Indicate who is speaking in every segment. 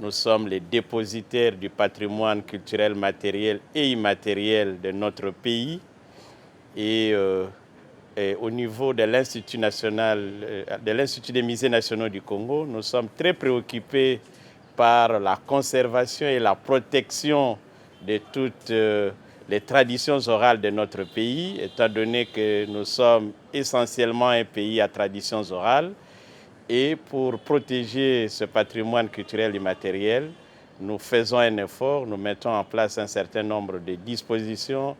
Speaker 1: nous sommes les dépositaires du patrimoine culturel matériel et immatériel de notre pays. Et au niveau de l'Institut des musées nationaux du Congo, nous sommes très préoccupés par la conservation et la protection de toutes les traditions orales de notre pays, étant donné que nous sommes essentiellement un pays à traditions orales. Et pour protéger ce patrimoine culturel immatériel, nous faisons un effort, nous mettons en place un certain nombre de dispositions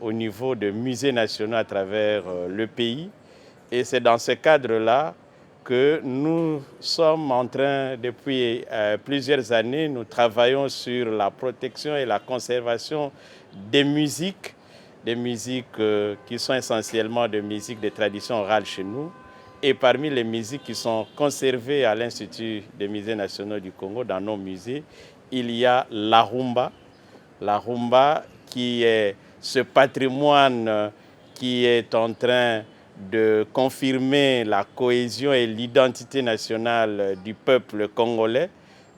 Speaker 1: au niveau de musées nationaux à travers le pays. Et c'est dans ce cadre-là que nous sommes en train, depuis plusieurs années, nous travaillons sur la protection et la conservation des musiques qui sont essentiellement des musiques de tradition orale chez nous. Et parmi les musiques qui sont conservées à l'Institut des musées nationaux du Congo, dans nos musées, il y a la rumba. La rumba qui est ce patrimoine qui est en train de confirmer la cohésion et l'identité nationale du peuple congolais.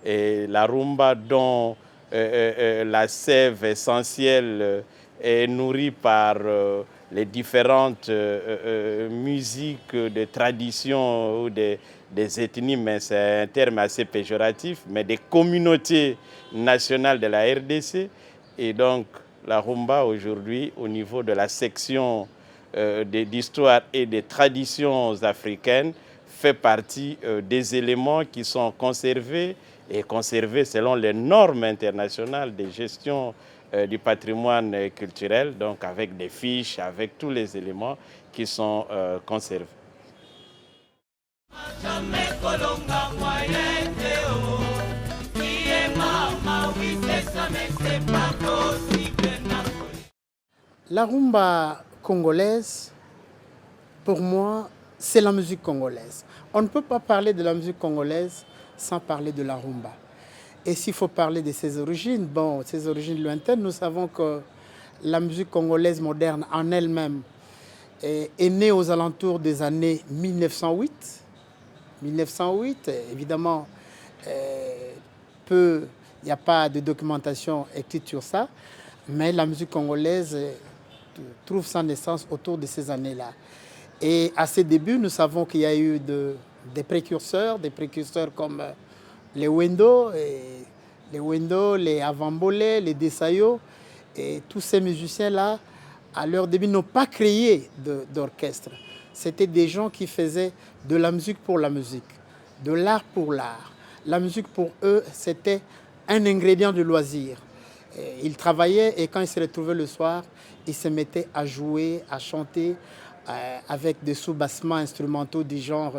Speaker 1: Et la rumba dont la sève essentielle est nourrie par les différentes musiques de tradition ou des ethnies, mais c'est un terme assez péjoratif, mais des communautés nationales de la RDC. Et donc la rumba aujourd'hui, au niveau de la section d'histoire et des traditions africaines, fait partie des éléments qui sont conservés et conservés selon les normes internationales de gestion du patrimoine culturel, donc avec des fiches, avec tous les éléments qui sont conservés.
Speaker 2: La rumba congolaise, pour moi, c'est la musique congolaise. On ne peut pas parler de la musique congolaise sans parler de la rumba. Et s'il faut parler de ses origines, bon, ses origines lointaines, nous savons que la musique congolaise moderne en elle-même est née aux alentours des années 1908. 1908, évidemment, il n'y a pas de documentation écrite sur ça, mais la musique congolaise trouve sa naissance autour de ces années-là. Et à ses débuts, nous savons qu'il y a eu des précurseurs comme les Wendo, les Avambole, les Desayo, et tous ces musiciens-là, à leur début, n'ont pas créé d'orchestre. C'était des gens qui faisaient de la musique pour la musique, de l'art pour l'art. La musique pour eux, c'était un ingrédient de loisir. Ils travaillaient et quand ils se retrouvaient le soir, ils se mettaient à jouer, à chanter avec des sous-bassements instrumentaux du genre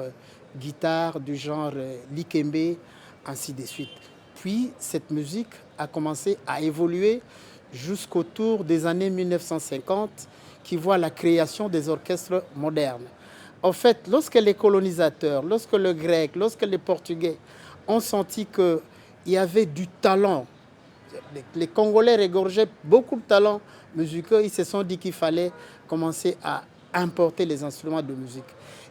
Speaker 2: guitare, du genre likembe, ainsi de suite. Puis cette musique a commencé à évoluer jusqu'autour des années 1950 qui voit la création des orchestres modernes. En fait, lorsque les colonisateurs, lorsque le grec, lorsque les portugais ont senti qu'il y avait du talent, les Congolais regorgeaient beaucoup de talents musicaux, ils se sont dit qu'il fallait commencer à importer les instruments de musique.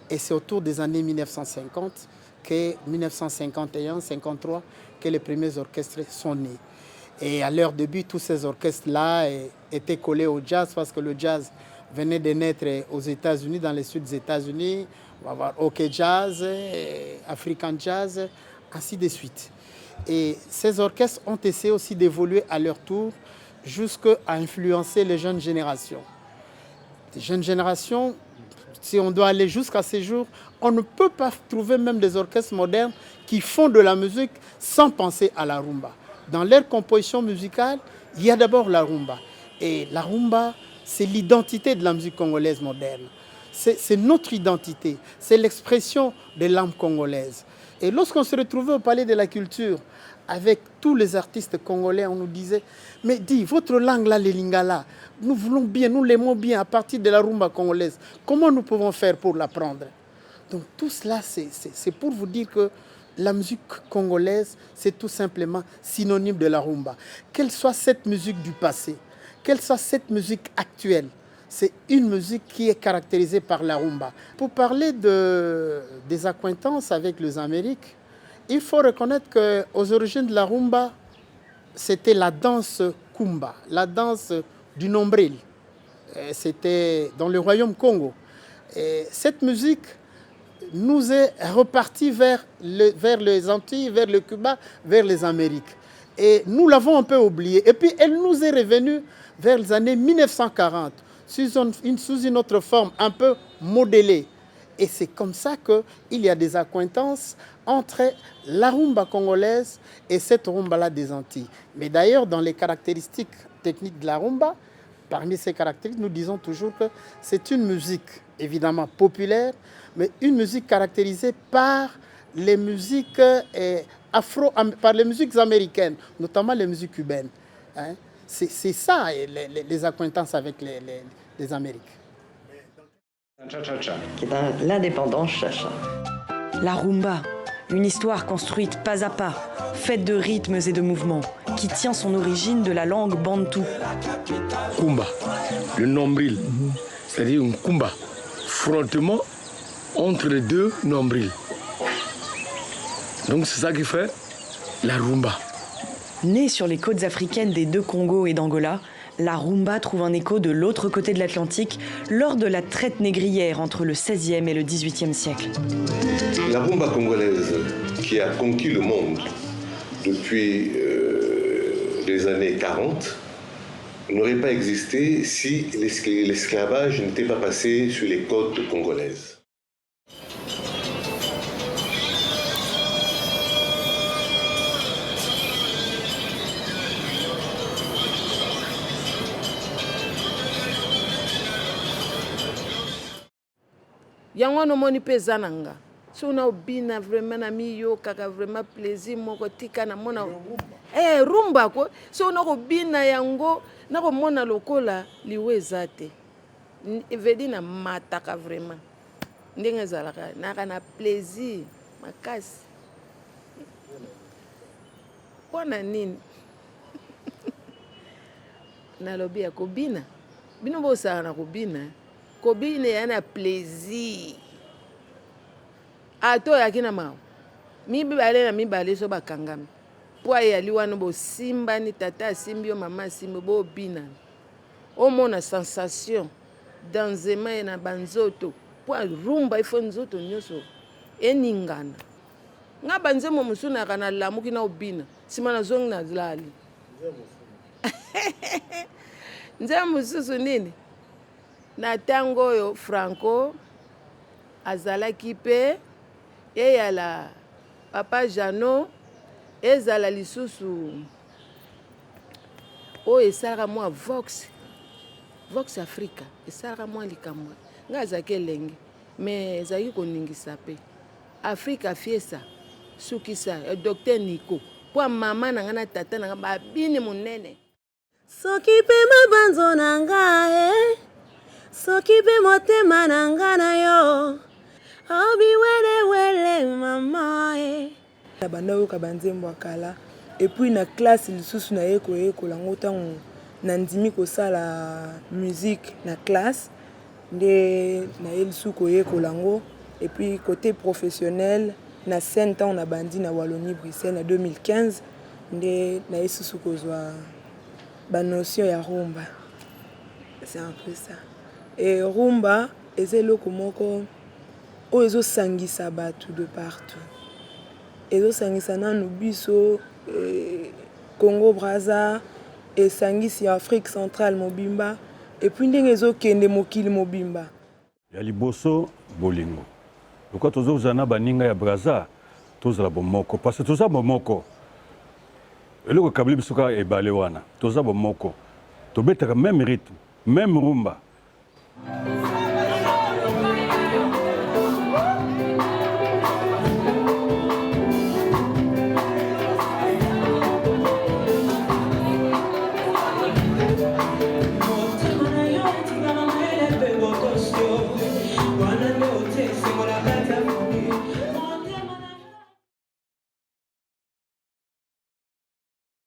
Speaker 2: Et c'est autour des années 1950, 1951-53, que les premiers orchestres sont nés. Et à leur début, tous ces orchestres-là étaient collés au jazz parce que le jazz venait de naître aux États-Unis, dans le sud des États-Unis. On va voir OK Jazz, African Jazz, ainsi de suite. Et ces orchestres ont essayé aussi d'évoluer à leur tour jusqu'à influencer les jeunes générations. Les jeunes générations, si on doit aller jusqu'à ces jours, on ne peut pas trouver même des orchestres modernes qui font de la musique sans penser à la rumba. Dans leur composition musicale, il y a d'abord la rumba. Et la rumba, c'est l'identité de la musique congolaise moderne. C'est notre identité, c'est l'expression de l'âme congolaise. Et lorsqu'on se retrouvait au Palais de la Culture avec tous les artistes congolais, on nous disait « Mais dis, votre langue là, les lingala, nous voulons bien, nous l'aimons bien à partir de la rumba congolaise. Comment nous pouvons faire pour l'apprendre ?» Donc tout cela, c'est pour vous dire que la musique congolaise, c'est tout simplement synonyme de la rumba. Qu'elle soit cette musique du passé, qu'elle soit cette musique actuelle, c'est une musique qui est caractérisée par la rumba. Pour parler des accointances avec les Amériques, il faut reconnaître qu'aux origines de la rumba, c'était la danse kumba, la danse du nombril. C'était dans le royaume Congo. Et cette musique nous est repartie vers les Antilles, vers le Cuba, vers les Amériques. Et nous l'avons un peu oubliée. Et puis elle nous est revenue vers les années 1940, sous une autre forme, un peu modélée. Et c'est comme ça qu'il y a des accointances entre la rumba congolaise et cette rumba-là des Antilles. Mais d'ailleurs, dans les caractéristiques techniques de la rumba, parmi ces caractéristiques, nous disons toujours que c'est une musique évidemment populaire, mais une musique caractérisée par les musiques par les musiques américaines, notamment les musiques cubaines. Hein? C'est ça les accointances avec les Amériques.
Speaker 3: Qui est dans l'indépendance cha-cha.
Speaker 4: La rumba, une histoire construite pas à pas, faite de rythmes et de mouvements, qui tient son origine de la langue bantou.
Speaker 5: Kumba, le nombril, c'est-à-dire un kumba, frottement entre les deux nombrils. Donc c'est ça qui fait la rumba.
Speaker 4: Née sur les côtes africaines des deux Congos et d'Angola, la rumba trouve un écho de l'autre côté de l'Atlantique lors de la traite négrière entre le XVIe et le XVIIIe siècle.
Speaker 6: La rumba congolaise qui a conquis le monde depuis les années 40 n'aurait pas existé si l'esclavage n'était pas passé sur les côtes congolaises.
Speaker 7: yango no moni peza nanga so na obina vraiment na miyo kaka vraiment plaisir moko tika na mona rumba ko so na obina yango na ko mona lokola liweza te vedi na mataka vraiment ndenge zalaka na plaisir makasi pona nini na lobi ya kobina bino bo sa na kobina kobine yana plaisir ato yakina mawo mibale na mibale so bakangami po ayali wana bo simba ni tata asimbi yo mama asimbi bo bina omona sensation danzema na banzoto po rumba ifo nzoto nyoso eningana nga banzemo musuna kana lamuki na obina sima na zongi na lali nzema mususu nini na tango oyo Franco azalaki mpe eyala papa Jano ezala lisusu oyo esalaka mwa Vox Africa esalaka mwa likambo nga azalaki elenge me ezalaki koningisa mpe Africa fiesa sukisa Dr Nico mpo mama na nga na tata na nga babini monene
Speaker 8: soki mpe mabanzo na nga soki mpe motema na nga na yo obiwelewele mama
Speaker 9: na banda oyoka banzembo ya kala epuis na classe lisusu na ye koyekola ngo ntango nandimi kosala musique na classe nde na ye lisusu koyekola ngo epuis côté professionnel na scène ntango na bandi na Wallonie Bruxelles na 2015 nde na ye lisusu kozwa banotion ya rumba. C'est un peu ça. Et rumba eza eloko moko oyo ezosangisa bato de partout. Ezosangisa nanu biso Congo Brazza esangisi Afrique centrale mobimba et puis ndenge ezokende mokili mobimba.
Speaker 10: Ya liboso bolingo. Lokwa tozozala na baninga ya Brazza tozala bomoko parce que toza bomoko. Eloko kabili biso ka ebale wana toza bomoko. Tobetaka même rythme, même rumba.